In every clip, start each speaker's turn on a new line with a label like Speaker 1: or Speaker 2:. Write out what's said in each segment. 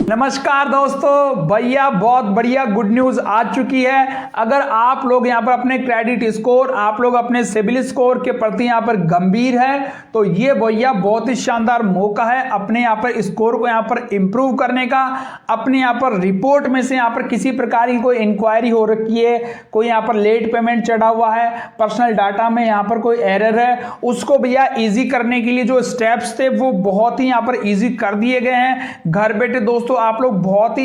Speaker 1: नमस्कार दोस्तों, भैया बहुत बढ़िया गुड न्यूज आ चुकी है। अगर आप लोग यहाँ पर अपने क्रेडिट स्कोर, आप लोग अपने सिबिल स्कोर के प्रति यहाँ पर गंभीर है तो ये भैया बहुत ही शानदार मौका है अपने यहाँ पर स्कोर को यहाँ पर इंप्रूव करने का। अपने यहाँ पर रिपोर्ट में से यहाँ पर किसी प्रकार की कोई इंक्वायरी हो रखी है, कोई यहाँ पर लेट पेमेंट चढ़ा हुआ है, पर्सनल डाटा में यहाँ पर कोई एरर है, उसको भैया इजी करने के लिए जो स्टेप्स थे वो बहुत ही यहाँ पर इजी कर दिए गए हैं। घर बैठे दोस्तों आप लोग बहुत ही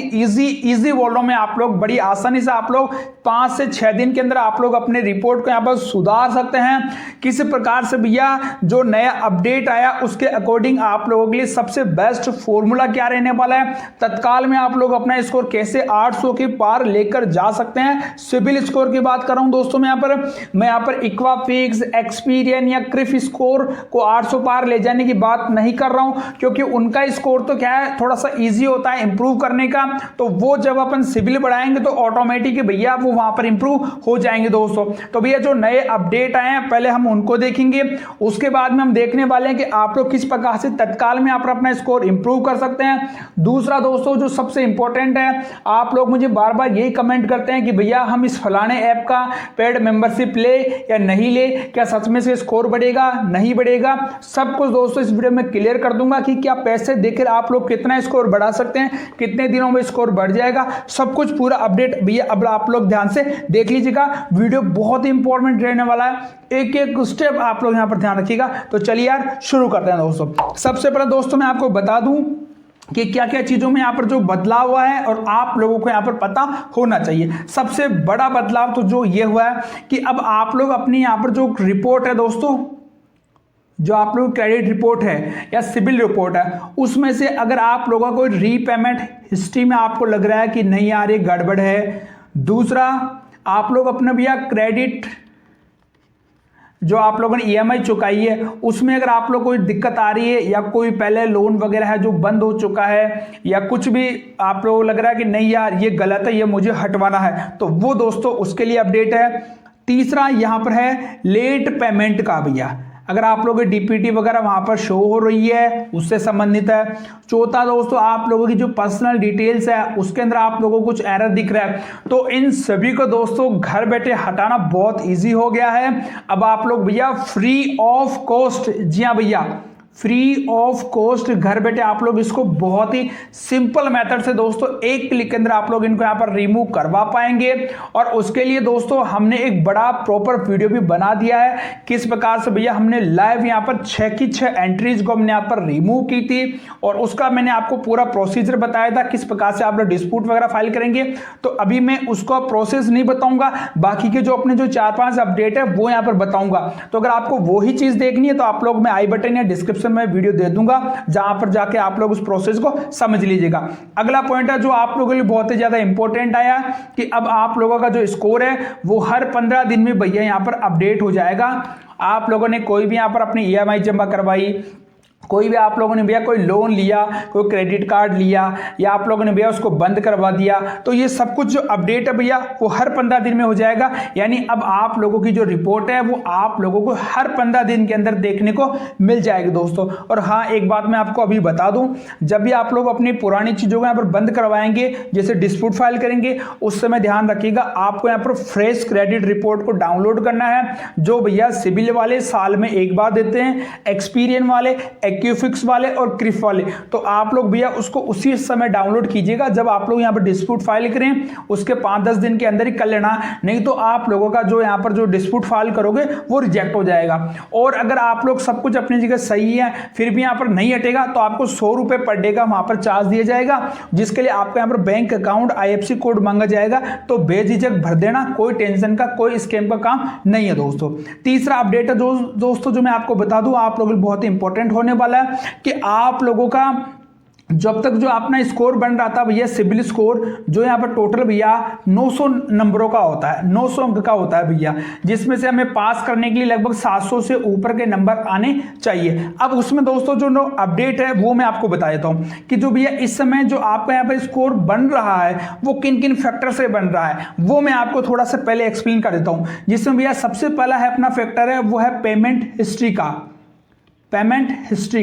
Speaker 1: इजी वर्डों में आप लोग बड़ी आसानी से आप लोग 5 से 6 दिन के अंदर आप लोग अपने रिपोर्ट को यहाँ पर सुधार सकते हैं। किस प्रकार से भैया जो नया अपडेट आया उसके अकॉर्डिंग आप लोगों के लिए सबसे बेस्ट फॉर्मूला क्या रहने वाला है, तत्काल में आप लोग अपना स्कोर कैसे 800 के पार लेकर जा सकते हैं। सिबिल स्कोर की बात कर रहा हूं दोस्तों, मैं यहाँ पर इक्वाफिक्स, एक्सपीरियन या क्रिफ स्कोर को 800 पार ले जाने की बात नहीं कर रहा हूं, क्योंकि उनका स्कोर तो क्या है थोड़ा सा इजी होता है इंप्रूव करने का। तो वो जब अपन सिबिल बढ़ाएंगे तो ऑटोमेटिक भैया वो वहां पर इंप्रूव हो जाएंगे दोस्तों। तो भैया जो नए अपडेट आए हैं पहले हम उनको देखेंगे, उसके बाद में हम देखने वाले हैं कि आप लोग किस प्रकार से तत्काल में आप अपना स्कोर इंप्रूव कर सकते हैं। दूसरा दोस्तों जो सबसे इंपॉर्टेंट है, आप लोग मुझे बार बार यही कमेंट करते हैं कि भैया हम इस फलाने ऐप का पेड मेंबरशिप ले या नहीं ले, क्या सच में से स्कोर बढ़ेगा नहीं बढ़ेगा, सब कुछ दोस्तों इस वीडियो में क्लियर कर दूंगा कि क्या पैसे देकर आप लोग कितना स्कोर बढ़ा सकते हैं, कितने दिनों में स्कोर बढ़ जाएगा, सब कुछ पूरा अपडेट भैया अब आप लोग ध्यान से देख लीजिएगा। वीडियो बहुत ही इंपॉर्टेंट रहने वाला है, एक एक स्टेप आप लोग यहां पर ध्यान रखिएगा। तो चलिए यार शुरू करते हैं दोस्तों। सबसे पहले दोस्तों मैं आपको बता दूं कि क्या क्या चीजों में यहाँ पर जो बदलाव हुआ है और आप लोगों को यहाँ पर पता होना चाहिए। सबसे बड़ा बदलाव तो जो ये हुआ है कि अब आप लोग अपनी यहाँ पर जो रिपोर्ट है दोस्तों, जो आप लोग क्रेडिट रिपोर्ट है या सिबिल रिपोर्ट है, उसमें से अगर आप लोगों को रीपेमेंट हिस्ट्री में आपको लग रहा है कि नहीं यार ये गड़बड़ है, दूसरा आप लोग अपना भैया क्रेडिट जो आप लोगों ने ईएमआई चुकाई है उसमें अगर आप लोग कोई दिक्कत आ रही है या कोई पहले लोन वगैरह है जो बंद हो चुका है या कुछ भी आप लोगों को लग रहा है कि नहीं यार ये गलत है, ये मुझे हटवाना है, तो वो दोस्तों उसके लिए अपडेट है। तीसरा यहाँ पर है लेट पेमेंट का भैया, अगर आप लोगों की डीपीटी वगैरह वहां पर शो हो रही है उससे संबंधित है। चौथा दोस्तों आप लोगों की जो पर्सनल डिटेल्स है उसके अंदर आप लोगों को कुछ एरर दिख रहा है, तो इन सभी को दोस्तों घर बैठे हटाना बहुत इजी हो गया है। अब आप लोग भैया फ्री ऑफ कॉस्ट, जी हाँ भैया फ्री ऑफ कॉस्ट घर बैठे आप लोग इसको बहुत ही सिंपल मेथड से दोस्तों एक क्लिक के अंदर आप लोग इनको यहाँ पर रिमूव करवा पाएंगे। और उसके लिए दोस्तों हमने एक बड़ा प्रॉपर वीडियो भी बना दिया है किस प्रकार से भैया हमने लाइव यहाँ पर 6 की 6 एंट्रीज को हमने यहाँ पर रिमूव की थी और उसका मैंने आपको पूरा प्रोसीजर बताया था किस प्रकार से आप लोग डिस्प्यूट वगैरह फाइल करेंगे। तो अभी मैं उसका प्रोसेस नहीं बताऊंगा, बाकी के जो अपने जो 4-5 अपडेट है वो यहाँ पर बताऊंगा। तो अगर आपको वही चीज देखनी है तो आप लोग मैं आई बटन या डिस्क्रिप्शन में वीडियो दे दूंगा जहां पर जाके आप लोग उस प्रोसेस को समझ लीजिएगा। अगला पॉइंट है जो आप लोगों के लिए बहुत ही ज्यादा इंपॉर्टेंट आया कि अब आप लोगों का जो स्कोर है वो हर 15 दिन में भैया यहां पर अपडेट हो जाएगा। आप लोगों ने कोई भी यहां पर अपनी ईएमआई जमा करवाई, कोई भी आप लोगों ने भैया कोई लोन लिया, कोई क्रेडिट कार्ड लिया या आप लोगों ने भैया उसको बंद करवा दिया, तो ये सब कुछ जो अपडेट है भैया वो हर 15 दिन में हो जाएगा। यानी अब आप लोगों की जो रिपोर्ट है वो आप लोगों को हर 15 दिन के अंदर देखने को मिल जाएगी दोस्तों। और हाँ एक बात मैं आपको अभी बता दूं, जब भी आप लोग अपनी पुरानी चीजों को यहाँ पर बंद करवाएंगे जैसे डिस्प्यूट फाइल करेंगे उस समय ध्यान रखिएगा आपको यहाँ पर फ्रेश क्रेडिट रिपोर्ट को डाउनलोड करना है, जो भैया सिबिल वाले साल में एक बार देते हैं, एक्सपीरियन वाले, एक्यूफिक्स वाले और क्रिफ वाले, तो आप लोग भैया उसको उसी समय डाउनलोड कीजिएगा जब आप लोग यहाँ पर डिस्प्यूट फाइल करें, उसके 5-10 दिन के अंदर ही कर लेना, नहीं तो आप लोगों का जो यहाँ पर जो डिस्प्यूट फाइल करोगे वो रिजेक्ट हो जाएगा। और अगर आप लोग सब कुछ अपनी जगह सही है फिर भी यहाँ पर नहीं हटेगा तो आपको 100 रुपये पर डे का वहां पर चार्ज दिया जाएगा, जिसके लिए आपको यहाँ पर बैंक अकाउंट IFSC कोड मांगा जाएगा, तो बेझिझक भर देना, कोई टेंशन का कोई स्कैम का काम नहीं है दोस्तों। तीसरा अपडेट है दोस्तों जो मैं आपको बता दूं आप लोगों के लिए बहुत ही इंपॉर्टेंट होने वाला है कि आप लोगों का जब तक जो अपना स्कोर बन रहा था भैया सिबिल स्कोर जो यहाँ पर टोटल भैया 900 नंबरों का होता है, 900 अंक का होता है भैया, जिसमें से हमें पास करने के लिए लगभग 700 से ऊपर के नंबर आने चाहिए। अब उसमें दोस्तों जो अपडेट है वो मैं आपको बता देता हूँ कि जो भैया इस समय जो आपका यहाँ पर स्कोर बन रहा है वो किन किन फैक्टर से बन रहा है वो मैं आपको थोड़ा सा पहले एक्सप्लेन कर देता हूँ। जिसमें भैया सबसे पहला है अपना फैक्टर है वो है पेमेंट हिस्ट्री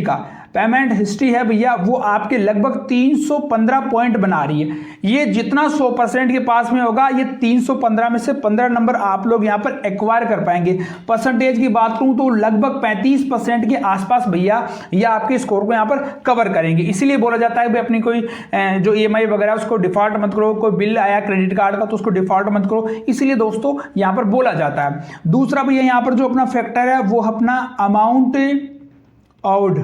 Speaker 1: का। पेमेंट हिस्ट्री है भैया वो आपके लगभग 315 पॉइंट बना रही है। ये जितना 100% के पास में होगा, ये 315 में से 15 नंबर आप लोग यहाँ पर एक्वायर कर पाएंगे। परसेंटेज की बात करूं तो लगभग 35% के आसपास भैया ये आपके स्कोर को यहाँ पर कवर करेंगे। इसीलिए बोला जाता है भाई अपनी कोई जो EMI वगैरह उसको डिफॉल्ट मत करो, कोई बिल आया क्रेडिट कार्ड का तो उसको डिफॉल्ट मत करो, इसीलिए दोस्तों यहाँ पर बोला जाता है। दूसरा भैया यहाँ पर जो अपना फैक्टर है वो अपना अमाउंट आउड।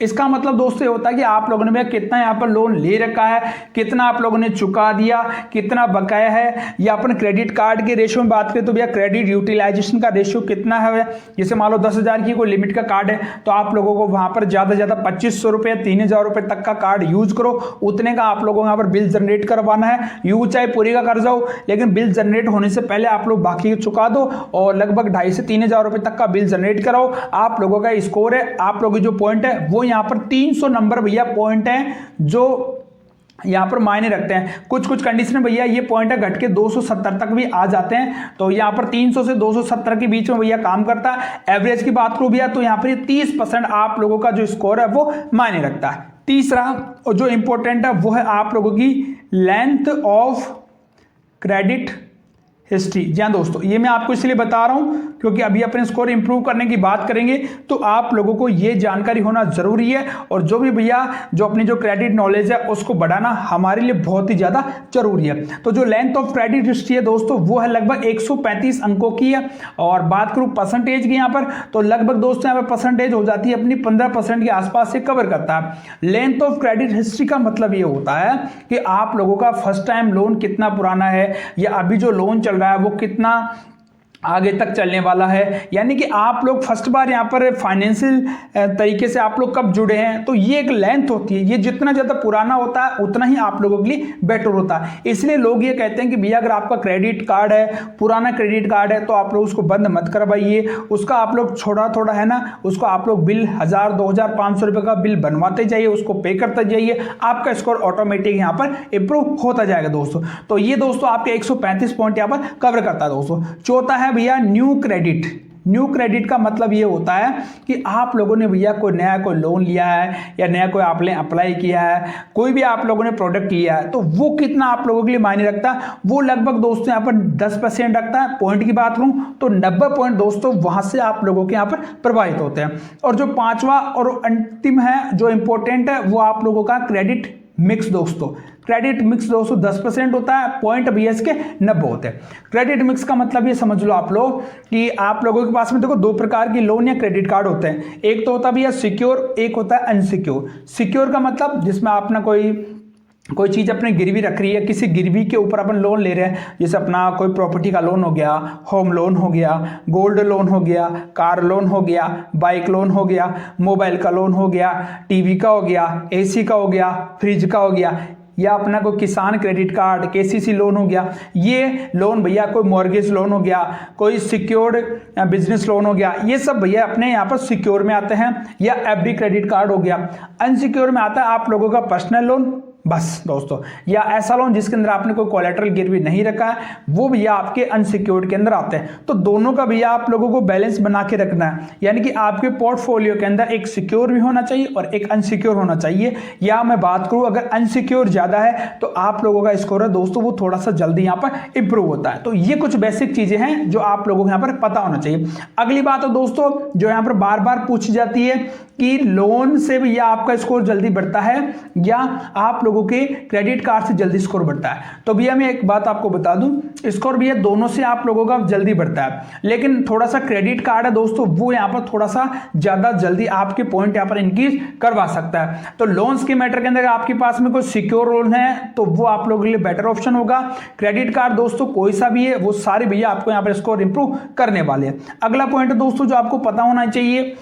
Speaker 1: इसका मतलब दोस्तों ये होता है कि आप लोगों ने भैया कितना यहाँ पर लोन ले रखा है, कितना आप लोगों ने चुका दिया, कितना बकाया है। या अपन क्रेडिट कार्ड के रेशियो में बात करें तो भैया क्रेडिट यूटिलाइजेशन का रेशियो कितना है। जैसे मान लो 10,000 की कोई लिमिट का कार्ड है तो आप लोगों को वहां पर ज़्यादा से ज़्यादा 2,500 रुपये 3,000 रुपये तक का कार्ड यूज करो, उतने का आप लोगों को यहाँ पर बिल जनरेट करवाना है। यूज चाहे पूरी का कर्जा हो, लेकिन बिल जनरेट होने से पहले आप लोग बाकी चुका दो और लगभग 2,500 से 3,000 रुपये तक का बिल जनरेट कराओ। आप लोगों का स्कोर है, आप लोगों की जो पॉइंट है वो यहाँ पर 300 नंबर भैया पॉइंट है जो यहां पर मायने रखते हैं। कुछ कुछ कंडीशन भैया ये पॉइंट है घट के 270 तक भी आ जाते हैं, तो यहां पर 300 से 270 के बीच में भैया काम करता है। एवरेज की बात करूं भैया तो यहां पर 30% आप लोगों का जो स्कोर है वो मायने रखता है। तीसरा और जो इंपॉर्टेंट है वो है आप लोगों की लेंथ ऑफ क्रेडिट हिस्ट्री। जी हाँ दोस्तों, ये मैं आपको इसलिए बता रहा हूं क्योंकि अभी अपने स्कोर इंप्रूव करने की बात करेंगे तो आप लोगों को ये जानकारी होना जरूरी है। और जो भी भैया जो अपनी जो क्रेडिट नॉलेज है उसको बढ़ाना हमारे लिए बहुत ही ज्यादा जरूरी है। तो जो लेंथ ऑफ क्रेडिट हिस्ट्री है दोस्तों वो है लगभग 135 अंकों की है। और बात करूं परसेंटेज की यहाँ पर तो लगभग दोस्तों यहाँ पर परसेंटेज हो जाती है अपनी 15% के आसपास से कवर करता है। लेंथ ऑफ क्रेडिट हिस्ट्री का मतलब ये होता है कि आप लोगों का फर्स्ट टाइम लोन कितना पुराना है या अभी जो लोन चल रहा है वो कितना आगे तक चलने वाला है, यानी कि आप लोग फर्स्ट बार यहाँ पर फाइनेंशियल तरीके से आप लोग कब जुड़े हैं, तो ये एक लेंथ होती है। ये जितना ज़्यादा पुराना होता है उतना ही आप लोगों के लिए बेटर होता है। इसलिए लोग ये कहते हैं कि भैया अगर आपका क्रेडिट कार्ड है, पुराना क्रेडिट कार्ड है, तो आप लोग उसको बंद मत करवाइए, उसका आप लोग थोड़ा थोड़ा है ना उसको आप लोग बिल 1,000 2,000 500 रुपये का बिल बनवाते जाइए, उसको पे करते जाइए, आपका स्कोर ऑटोमेटिक यहाँ पर इंप्रूव होता जाएगा दोस्तों। तो ये दोस्तों आपके 135 पॉइंट यहाँ पर कवर करता है दोस्तों। चौथा है भैया न्यू क्रेडिट। न्यू क्रेडिट का मतलब ये होता है कि आप लोगों ने भैया कोई नया कोई लोन लिया है या नया कोई आपने अप्लाई किया है, कोई भी आप लोगों ने प्रोडक्ट लिया है, तो वो कितना आप लोगों के लिए मायने रखता है। वो लगभग दोस्तों यहाँ पर 10% रखता है। पॉइंट की बात करूं तो 90 पॉइंट दोस्तों वहां से आप लोगों के यहाँ पर प्रभावित होते हैं। और जो पांचवा और अंतिम है जो इंपॉर्टेंट है वो आप लोगों का क्रेडिट मिक्स दोस्तों। क्रेडिट मिक्स दोस्तों 10% होता है, पॉइंट भैया इसके 90 होते हैं। क्रेडिट मिक्स का मतलब ये समझ लो आप लोग कि आप लोगों के पास में देखो दो प्रकार की लोन या क्रेडिट कार्ड होते हैं। एक तो होता है भैया सिक्योर, एक होता है अनसिक्योर। सिक्योर का मतलब जिसमें आपने कोई चीज़ अपने गिरवी रख रही है, किसी गिरवी के ऊपर अपन लोन ले रहे हैं, जैसे अपना कोई प्रॉपर्टी का लोन हो गया, होम लोन हो गया, गोल्ड लोन हो गया, कार लोन हो गया, बाइक लोन हो गया, मोबाइल का लोन हो गया, टीवी का हो गया, एसी का हो गया, फ्रिज का हो गया, या अपना कोई किसान क्रेडिट कार्ड KCC लोन हो गया। ये लोन भैया कोई मॉर्गेज लोन हो गया, कोई सिक्योर्ड बिजनेस लोन हो गया, ये सब भैया अपने यहाँ पर सिक्योर में आते हैं। या FD क्रेडिट कार्ड हो गया। अनसिक्योर में आता है आप लोगों का पर्सनल लोन बस दोस्तों, या ऐसा लोन जिसके अंदर आपने कोई कोलेटरल गिरवी नहीं रखा है, वो भैया आपके अनसिक्योर्ड के अंदर आते हैं। तो दोनों का भैया आप लोगों को बैलेंस बना के रखना है, यानी कि आपके पोर्टफोलियो के अंदर एक सिक्योर भी होना चाहिए और एक अनसिक्योर होना चाहिए। या मैं बात करूं अगर अनसिक्योर ज्यादा है तो आप लोगों का स्कोर है दोस्तों वो थोड़ा सा जल्दी यहाँ पर इंप्रूव होता है। तो ये कुछ बेसिक चीजें हैं जो आप लोगों को यहाँ पर पता होना चाहिए। अगली बात है दोस्तों जो यहाँ पर बार बार पूछी जाती है कि लोन से भैया आपका स्कोर जल्दी बढ़ता है या आप लोगों के क्रेडिट कार्ड से जल्दी स्कोर बढ़ता है। तो भैया मैं एक बात आपको बता दूं, स्कोर भैया दोनों से आप लोगों का जल्दी बढ़ता है, लेकिन थोड़ा सा क्रेडिट कार्ड है दोस्तों वो यहाँ पर थोड़ा सा ज्यादा जल्दी आपके पॉइंट यहाँ पर इंक्रीज करवा सकता है। तो लोन्स के मैटर के अंदर आपके पास में कोई सिक्योर लोन है तो वो आप लोगों के लिए बेटर ऑप्शन होगा। क्रेडिट कार्ड दोस्तों कोई सा भी है वो सारे भैया आपको यहाँ पर स्कोर इंप्रूव करने वाले हैं। अगला पॉइंट है दोस्तों जो आपको पता होना चाहिए,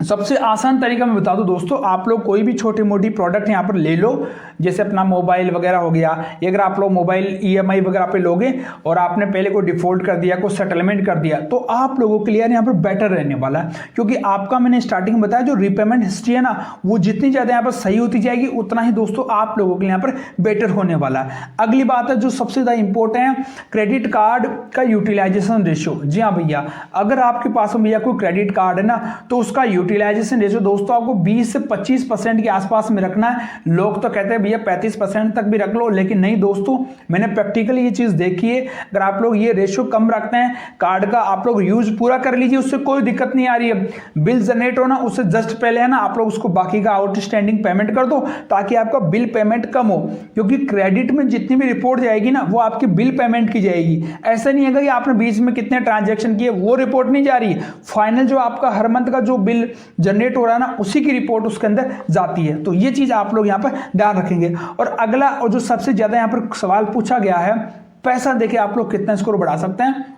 Speaker 1: सबसे आसान तरीका मैं बता दूं दोस्तों, आप लोग कोई भी छोटी मोटी प्रोडक्ट यहाँ पर ले लो, जैसे अपना मोबाइल वगैरह हो गया। अगर आप लोग मोबाइल EMI वगैरह पे लोगे और आपने पहले कोई डिफॉल्ट कर दिया, कोई सेटलमेंट कर दिया, तो आप लोगों के लिए यहाँ पर बेटर रहने वाला है, क्योंकि आपका मैंने स्टार्टिंग में बताया जो रीपेमेंट हिस्ट्री है ना वो जितनी ज़्यादा यहाँ पर सही होती जाएगी उतना ही दोस्तों आप लोगों के लिए यहाँ पर बेटर होने वाला है। अगली बात है जो सबसे ज़्यादा इंपॉर्टेंट है, क्रेडिट कार्ड का यूटिलाइजेशन रेशियो। जी हाँ भैया, अगर आपके पास में भैया कोई क्रेडिट कार्ड है ना तो उसका यूटिलाइजेशन रेशियो दोस्तों आपको 20 से 25% के आसपास में रखना है। लोग तो कहते हैं भैया 35% तक भी रख लो, लेकिन नहीं दोस्तों, मैंने प्रैक्टिकली ये चीज देखी है। अगर आप लोग ये रेशियो कम रखते हैं, कार्ड का आप लोग यूज पूरा कर लीजिए, उससे कोई दिक्कत नहीं आ रही है। बिल जनरेट होना उससे जस्ट पहले है ना, आप लोग उसको बाकी का आउटस्टैंडिंग पेमेंट कर दो, ताकि आपका बिल पेमेंट कम हो। क्योंकि क्रेडिट में जितनी भी रिपोर्ट जाएगी ना, वो आपकी बिल पेमेंट की जाएगी। ऐसा नहीं है कि आपने बीच में कितने ट्रांजैक्शन किए वो रिपोर्ट नहीं जा रही है, फाइनल जो आपका हर मंथ का जो बिल जनरेट हो रहा है ना, उसी की रिपोर्ट उसके अंदर जाती है। तो ये चीज आप लोग यहाँ पर ध्यान रखेंगे। और अगला और जो सबसे ज्यादा यहाँ पर सवाल पूछा गया है, पैसा देके आप लोग कितना स्कोर बढ़ा सकते हैं।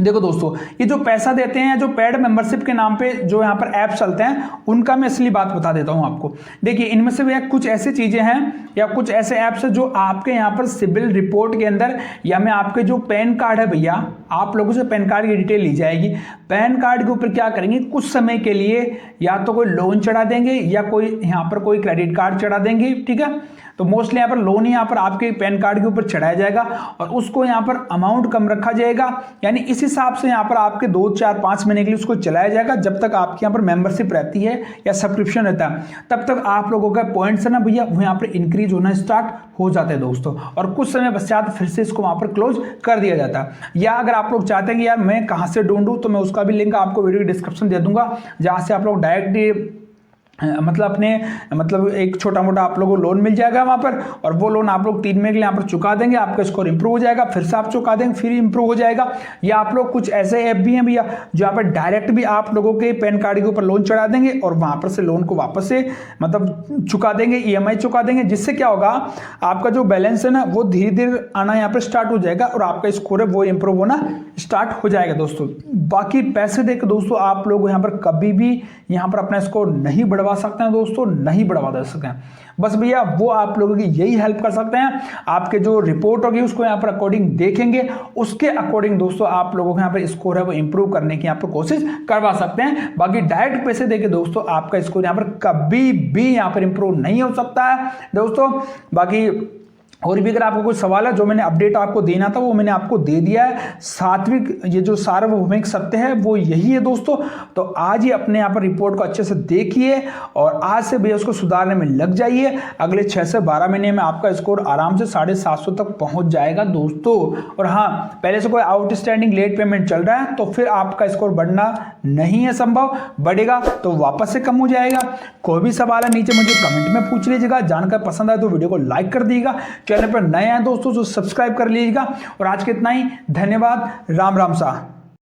Speaker 1: देखो दोस्तों, ये जो पैसा देते हैं, जो पेड मेंबरशिप के नाम पे जो यहाँ पर ऐप चलते हैं, उनका मैं असली बात बता देता हूँ आपको। देखिए, इनमें से भी कुछ ऐसी चीजें हैं या कुछ ऐसे ऐप्स हैं जो आपके यहाँ पर सिबिल रिपोर्ट के अंदर, या में आपके जो पैन कार्ड है भैया, आप लोगों से पैन कार्ड की डिटेल ली जाएगी। पैन कार्ड के ऊपर क्या करेंगे, कुछ समय के लिए या तो कोई लोन चढ़ा देंगे या कोई यहाँ पर कोई क्रेडिट कार्ड चढ़ा देंगे, ठीक है। तो मोस्टली यहाँ पर लोन ही यहाँ पर आपके पैन कार्ड के ऊपर चढ़ाया जाएगा और उसको यहाँ पर अमाउंट कम रखा जाएगा। यानी इस हिसाब से यहाँ पर आपके 2, 4, 5 महीने के लिए उसको चलाया जाएगा, जब तक आपके यहाँ पर मेंबरशिप रहती है या सब्सक्रिप्शन रहता है, तब तक आप लोगों का पॉइंट्स है ना भैया, वो यहाँ पर इंक्रीज होना स्टार्ट हो जाते हैं दोस्तों। और कुछ समय पश्चात फिर से इसको वहाँ पर क्लोज कर दिया जाता है। या अगर आप लोग चाहते हैं कि यार मैं कहाँ से ढूंढूं, तो मैं उसका भी लिंक आपको वीडियो की डिस्क्रिप्शन दे दूंगा, जहाँ से आप लोग डायरेक्ट मतलब एक छोटा मोटा आप लोगों को लोन मिल जाएगा वहां पर, और वो लोन आप लोग 3 महीने के लिए यहाँ पर चुका देंगे, आपका स्कोर इंप्रूव हो जाएगा, फिर से आप चुका देंगे, फिर इंप्रूव हो जाएगा। या आप लोग कुछ ऐसे ऐप भी हैं भैया जो यहाँ पर डायरेक्ट भी आप लोगों के पैन कार्ड के ऊपर लोन चढ़ा देंगे और वहां पर से लोन को वापस से मतलब चुका देंगे, EMI चुका देंगे, जिससे क्या होगा, आपका जो बैलेंस है ना वो धीरे धीरे आना यहाँ पर स्टार्ट हो जाएगा और आपका स्कोर है वो इंप्रूव होना स्टार्ट हो जाएगा दोस्तों। बाकी पैसे देकर दोस्तों आप लोग यहाँ पर कभी भी यहाँ पर अपना स्कोर नहीं बढ़वा सकते हैं दोस्तों, नहीं बढ़वा दे सकते हैं। बस भैया वो आप लोगों की यही हेल्प कर सकते हैं। आपके जो रिपोर्ट होगी उसको यहाँ पर अकॉर्डिंग देखेंगे, उसके अकॉर्डिंग दोस्तों आप लोगों को यहाँ पर स्कोर है वो इंप्रूव करने की यहाँ पर कोशिश करवा सकते हैं। बाकी डायरेक्ट पैसे देके दोस्तों आपका स्कोर यहाँ पर कभी भी यहाँ पर इंप्रूव नहीं हो सकता है दोस्तों। बाकी और भी अगर आपको कोई सवाल है, जो मैंने अपडेट आपको देना था वो मैंने आपको दे दिया है। सात्विक ये जो सार्वभौमिक सत्य है वो यही है दोस्तों। तो आज ही अपने यहाँ पर रिपोर्ट को अच्छे से देखिए और आज से भैया उसको सुधारने में लग जाइए। अगले 6 से 12 महीने में आपका स्कोर आराम से 750 तक पहुंच जाएगा दोस्तों। और हाँ, पहले से कोई आउटस्टैंडिंग लेट पेमेंट चल रहा है तो फिर आपका स्कोर बढ़ना नहीं है संभव, बढ़ेगा तो वापस से कम हो जाएगा। कोई भी सवाल है नीचे मुझे कमेंट में पूछ लीजिएगा। जानकर पसंद आए तो वीडियो को लाइक कर दीजिएगा। चैनल पर नए हैं दोस्तों तो सब्सक्राइब कर लीजिएगा। और आज के इतना ही, धन्यवाद, राम राम सा।